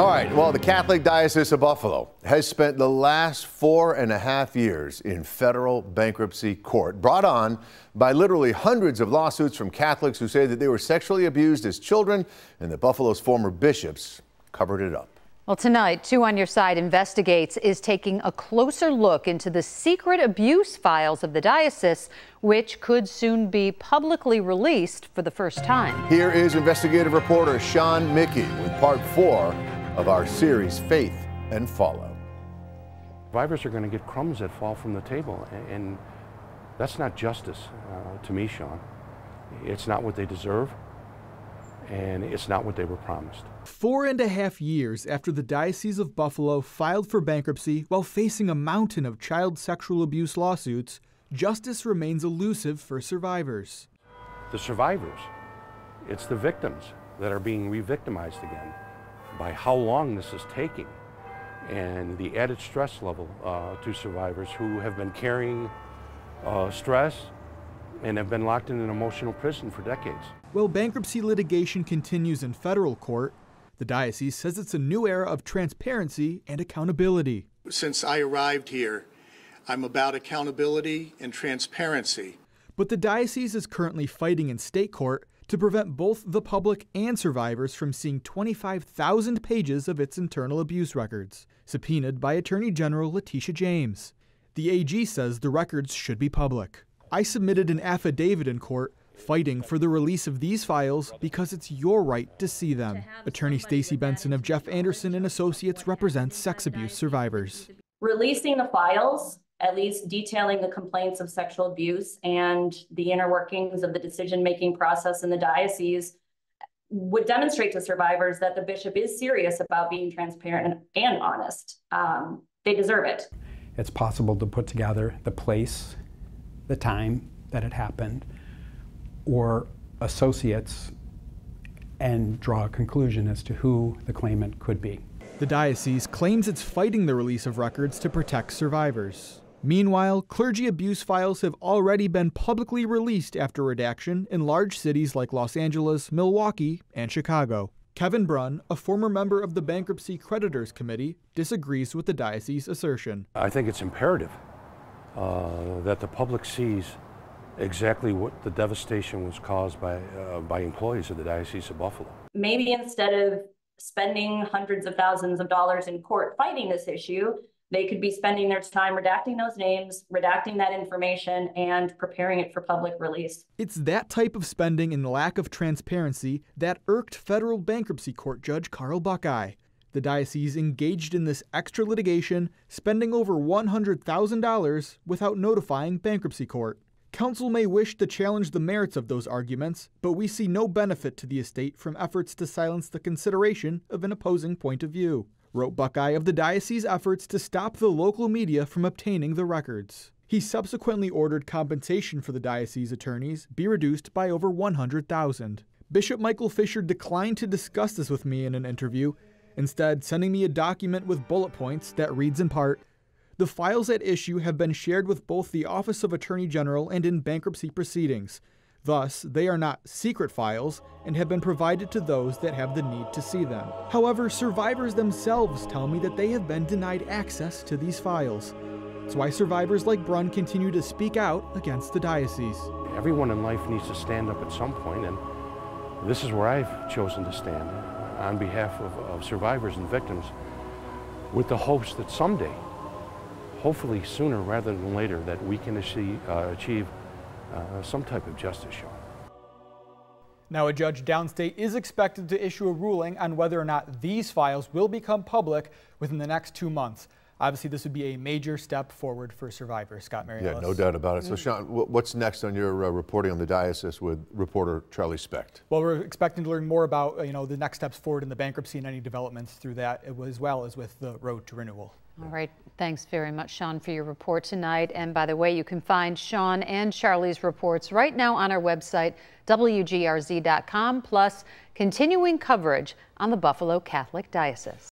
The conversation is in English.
All right, well, the Catholic Diocese of Buffalo has spent the last 4.5 years in federal bankruptcy court, brought on by literally hundreds of lawsuits from Catholics who say that they were sexually abused as children and that Buffalo's former bishops covered it up. Well, tonight, 2 on Your Side Investigates is taking a closer look into the secret abuse files of the diocese, which could soon be publicly released for the first time. Here is investigative reporter Sean Mickey with part 4 of our series, Faith and Follow. Survivors are going to get crumbs that fall from the table, and that's not justice to me, Sean. It's not what they deserve, and it's not what they were promised. 4.5 years after the Diocese of Buffalo filed for bankruptcy while facing a mountain of child sexual abuse lawsuits, justice remains elusive for survivors. The survivors, it's the victims that are being re-victimized again by how long this is taking and the added stress level to survivors who have been carrying stress and have been locked in an emotional prison for decades. While bankruptcy litigation continues in federal court, the diocese says it's a new era of transparency and accountability. Since I arrived here, I'm about accountability and transparency. But the diocese is currently fighting in state court to prevent both the public and survivors from seeing 25,000 pages of its internal abuse records, subpoenaed by Attorney General Letitia James. The AG says the records should be public. I submitted an affidavit in court fighting for the release of these files because it's your right to see them. Attorney Stacey Benson of Jeff Anderson and Associates represents sex abuse survivors. Releasing the files, at least detailing the complaints of sexual abuse and the inner workings of the decision-making process in the diocese, would demonstrate to survivors that the bishop is serious about being transparent and honest. They deserve it. It's possible to put together the place, the time that it happened, or associates, and draw a conclusion as to who the claimant could be. The diocese claims it's fighting the release of records to protect survivors. Meanwhile, clergy abuse files have already been publicly released after redaction in large cities like Los Angeles, Milwaukee, and Chicago. Kevin Brunn, a former member of the Bankruptcy Creditors Committee, disagrees with the diocese's assertion. I think it's imperative that the public sees exactly what the devastation was caused by employees of the Diocese of Buffalo. Maybe instead of spending hundreds of thousands of dollars in court fighting this issue, they could be spending their time redacting those names, redacting that information, and preparing it for public release. It's that type of spending and lack of transparency that irked federal bankruptcy court judge Carl Buckeye. The diocese engaged in this extra litigation, spending over $100,000 without notifying bankruptcy court. Counsel may wish to challenge the merits of those arguments, but we see no benefit to the estate from efforts to silence the consideration of an opposing point of view, wrote Buckeye of the diocese's efforts to stop the local media from obtaining the records. He subsequently ordered compensation for the diocese attorneys be reduced by over $100,000. Bishop Michael Fisher declined to discuss this with me in an interview, instead sending me a document with bullet points that reads in part, "The files at issue have been shared with both the Office of Attorney General and in bankruptcy proceedings. Thus, they are not secret files and have been provided to those that have the need to see them. However, survivors themselves tell me that they have been denied access to these files. It's why survivors like Brunn continue to speak out against the diocese." Everyone in life needs to stand up at some point, and this is where I've chosen to stand on behalf of survivors and victims, with the hopes that someday, hopefully sooner rather than later, that we can achieve some type of justice, Sean. Now, a judge downstate is expected to issue a ruling on whether or not these files will become public within the next 2 months. Obviously, this would be a major step forward for survivors. Scott Mary Ellis. Yeah, no doubt about it. So, Sean, what's next on your reporting on the diocese with reporter Charlie Specht? Well, we're expecting to learn more about the next steps forward in the bankruptcy and any developments through that, as well as with the road to renewal. All right. Thanks very much, Sean, for your report tonight. And by the way, you can find Sean and Charlie's reports right now on our website, WGRZ.com, plus continuing coverage on the Buffalo Catholic Diocese.